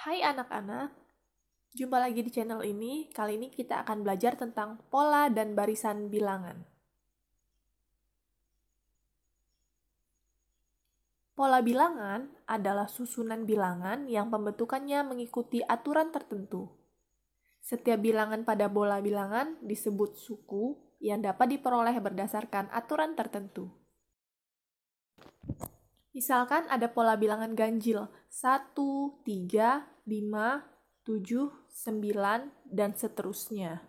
Hai anak-anak, jumpa lagi di channel ini. Kali ini kita akan belajar tentang pola dan barisan bilangan. Pola bilangan adalah susunan bilangan yang pembentukannya mengikuti aturan tertentu. Setiap bilangan pada pola bilangan disebut suku yang dapat diperoleh berdasarkan aturan tertentu. Misalkan ada pola bilangan ganjil 1, 3, 5, 7, 9, dan seterusnya.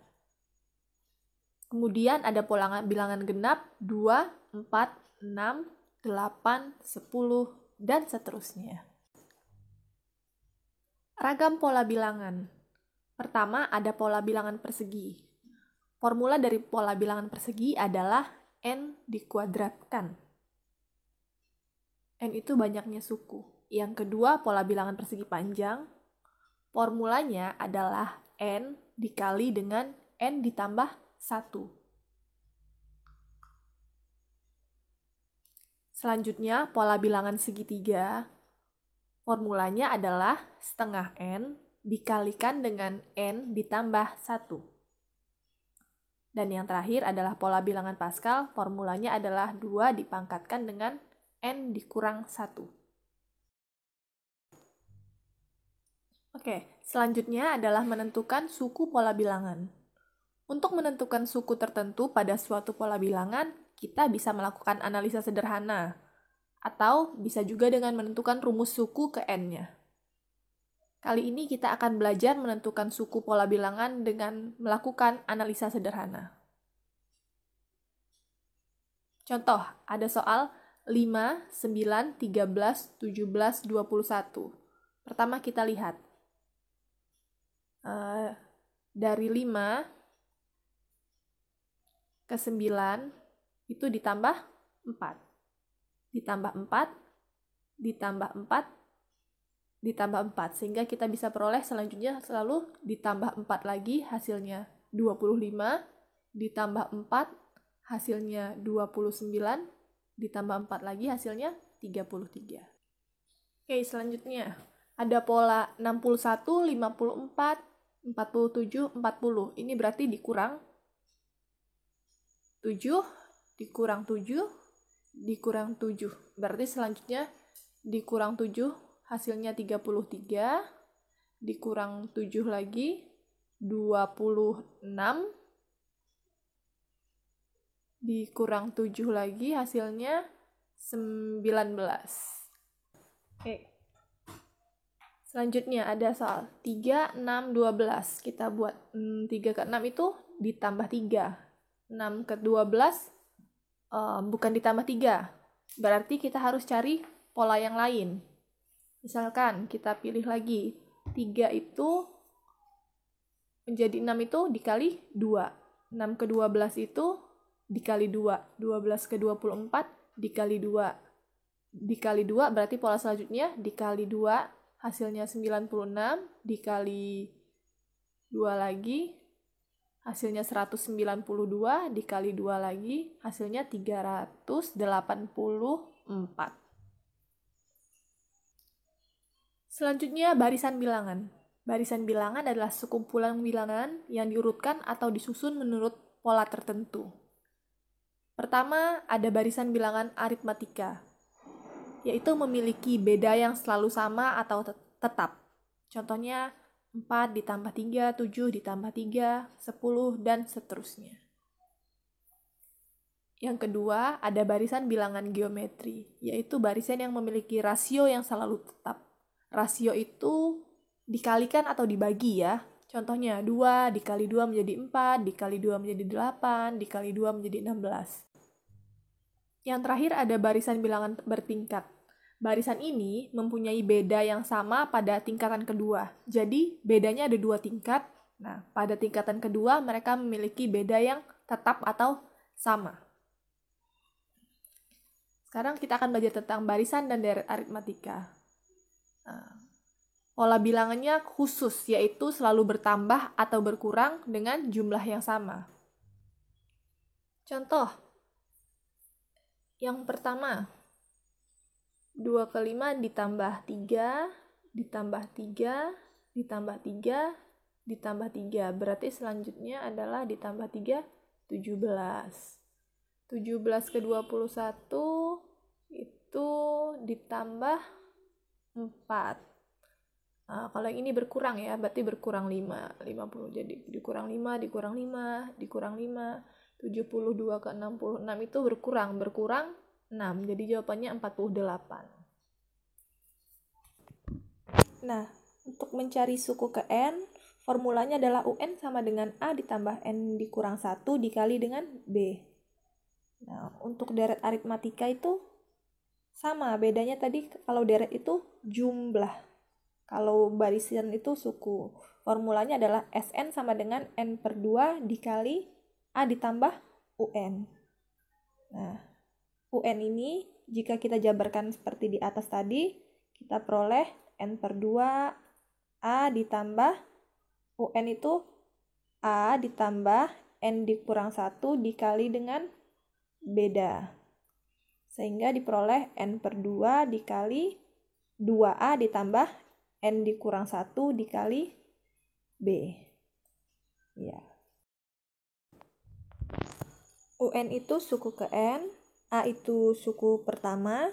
Kemudian ada pola bilangan genap 2, 4, 6, 8, 10, dan seterusnya. Ragam pola bilangan. Pertama, ada pola bilangan persegi. Formula dari pola bilangan persegi adalah N dikuadratkan. N itu banyaknya suku. Yang kedua, pola bilangan persegi panjang. Formulanya adalah N dikali dengan N ditambah 1. Selanjutnya, pola bilangan segitiga. Formulanya adalah setengah N dikalikan dengan N ditambah 1. Dan yang terakhir adalah pola bilangan Pascal. Formulanya adalah 2 dipangkatkan dengan N dikurang 1. Oke, selanjutnya adalah menentukan suku pola bilangan. Untuk menentukan suku tertentu pada suatu pola bilangan, kita bisa melakukan analisa sederhana, atau bisa juga dengan menentukan rumus suku ke N-nya. Kali ini kita akan belajar menentukan suku pola bilangan dengan melakukan analisa sederhana. Contoh, ada soal 5, 9, 13, 17, 21. Pertama kita lihat. Dari 5 ke 9 itu ditambah 4. Ditambah 4, ditambah 4, ditambah 4. Sehingga kita bisa peroleh selanjutnya selalu ditambah 4 lagi hasilnya 25, ditambah 4 hasilnya 29, ditambah 4 lagi hasilnya 33. Oke, selanjutnya ada pola 61, 54, 47, 40. Ini berarti dikurang 7, dikurang 7, dikurang 7. Berarti selanjutnya dikurang 7 hasilnya 33, dikurang 7 lagi 26, dikurang 7 lagi hasilnya 19. Oke. Selanjutnya ada soal 3, 6, 12. Kita buat 3 ke 6 itu ditambah 3. 6 ke 12 bukan ditambah 3. Berarti kita harus cari pola yang lain. Misalkan kita pilih lagi 3 itu menjadi 6 itu dikali 2. 6 ke 12 itu dikali 2. 12 ke 24 dikali 2. Dikali 2 berarti pola selanjutnya dikali 2 hasilnya 96, dikali 2 lagi hasilnya 192, dikali 2 lagi hasilnya 384. Selanjutnya barisan bilangan. Barisan bilangan adalah sekumpulan bilangan yang diurutkan atau disusun menurut pola tertentu. Pertama, ada barisan bilangan aritmatika, yaitu memiliki beda yang selalu sama atau tetap. Contohnya 4 ditambah 3, 7 ditambah 3, 10, dan seterusnya. Yang kedua, ada barisan bilangan geometri, yaitu barisan yang memiliki rasio yang selalu tetap. Rasio itu dikalikan atau dibagi ya. Contohnya 2 dikali 2 menjadi 4, dikali 2 menjadi 8, dikali 2 menjadi 16. Yang terakhir ada barisan bilangan bertingkat. Barisan ini mempunyai beda yang sama pada tingkatan kedua. Jadi, bedanya ada 2 tingkat. Nah, pada tingkatan kedua mereka memiliki beda yang tetap atau sama. Sekarang kita akan belajar tentang barisan dan deret aritmatika. Pola bilangannya khusus, yaitu selalu bertambah atau berkurang dengan jumlah yang sama. Contoh, yang pertama, 2 ke 5 ditambah 3 ditambah 3, ditambah 3, ditambah 3. Berarti selanjutnya adalah ditambah 3, 17. 17 ke 21 itu ditambah 4. Nah, kalau yang ini berkurang ya, berarti berkurang 5. 50. Jadi dikurang 5, dikurang 5, dikurang 5. 72 ke 66 itu berkurang 6. Jadi jawabannya 48. Nah, untuk mencari suku ke N, formulanya adalah UN sama dengan A ditambah N dikurang 1 dikali dengan B. Nah, untuk deret aritmatika itu sama, bedanya tadi kalau deret itu jumlah. Kalau barisan itu suku. Formulanya adalah SN sama dengan N/2 dikali A ditambah UN. Nah, UN ini jika kita jabarkan seperti di atas tadi, kita peroleh N/2 A ditambah UN itu A ditambah N dikurang 1 dikali dengan beda. Sehingga diperoleh N/2 dikali 2A ditambah N dikurang 1 dikali B. Ya. UN itu suku ke N, A itu suku pertama,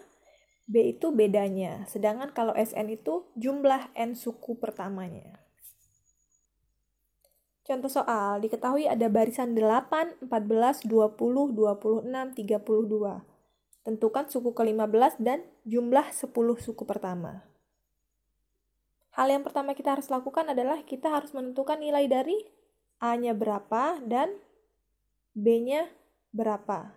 B itu bedanya. Sedangkan kalau SN itu jumlah N suku pertamanya. Contoh soal, diketahui ada barisan 8, 14, 20, 26, 32. Tentukan suku ke-15 dan jumlah 10 suku pertama. Hal yang pertama kita harus lakukan adalah kita harus menentukan nilai dari A-nya berapa dan B-nya berapa.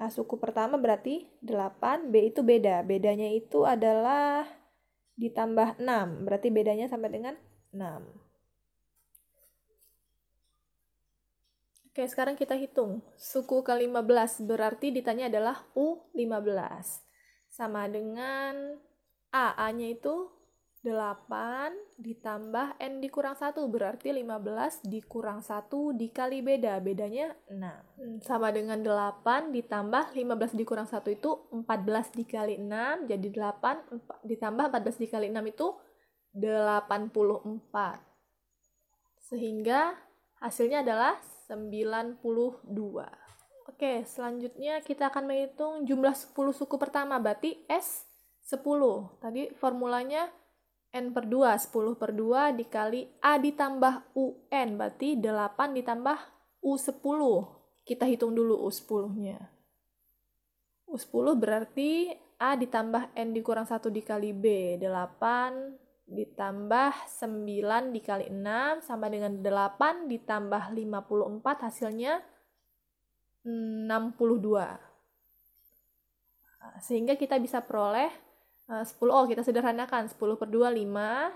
A suku pertama berarti 8, B itu beda. Bedanya itu adalah ditambah 6, berarti bedanya sama dengan 6. Oke, sekarang kita hitung. Suku ke-15 berarti ditanya adalah U15. Sama dengan A-nya itu 8 ditambah N dikurang 1, berarti 15 dikurang 1 dikali beda, bedanya 6. Sama dengan 8 ditambah 15 dikurang 1 itu 14 dikali 6, jadi 8 ditambah 14 dikali 6 itu 84. Sehingga hasilnya adalah 92. Oke, selanjutnya kita akan menghitung jumlah 10 suku pertama, berarti S10. Tadi formulanya N/2, 10/2 dikali A ditambah UN, berarti 8 ditambah U10. Kita hitung dulu U10-nya. U10 berarti A ditambah N dikurang 1 dikali B, 8 ditambah 9 dikali 6 sama dengan 8 ditambah 54, hasilnya 62. Sehingga kita bisa peroleh 10, kita sederhanakan, 10/2 5,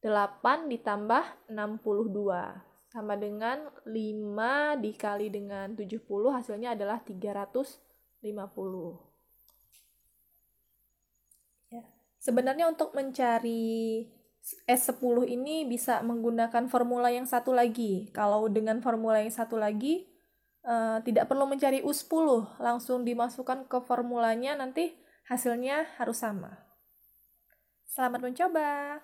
8 ditambah 62 sama dengan 5 dikali dengan 70, hasilnya adalah 350. Ya. Sebenarnya untuk mencari S10 ini bisa menggunakan formula yang satu lagi. Kalau dengan formula yang satu lagi, tidak perlu mencari U10, langsung dimasukkan ke formulanya, nanti hasilnya harus sama. Selamat mencoba!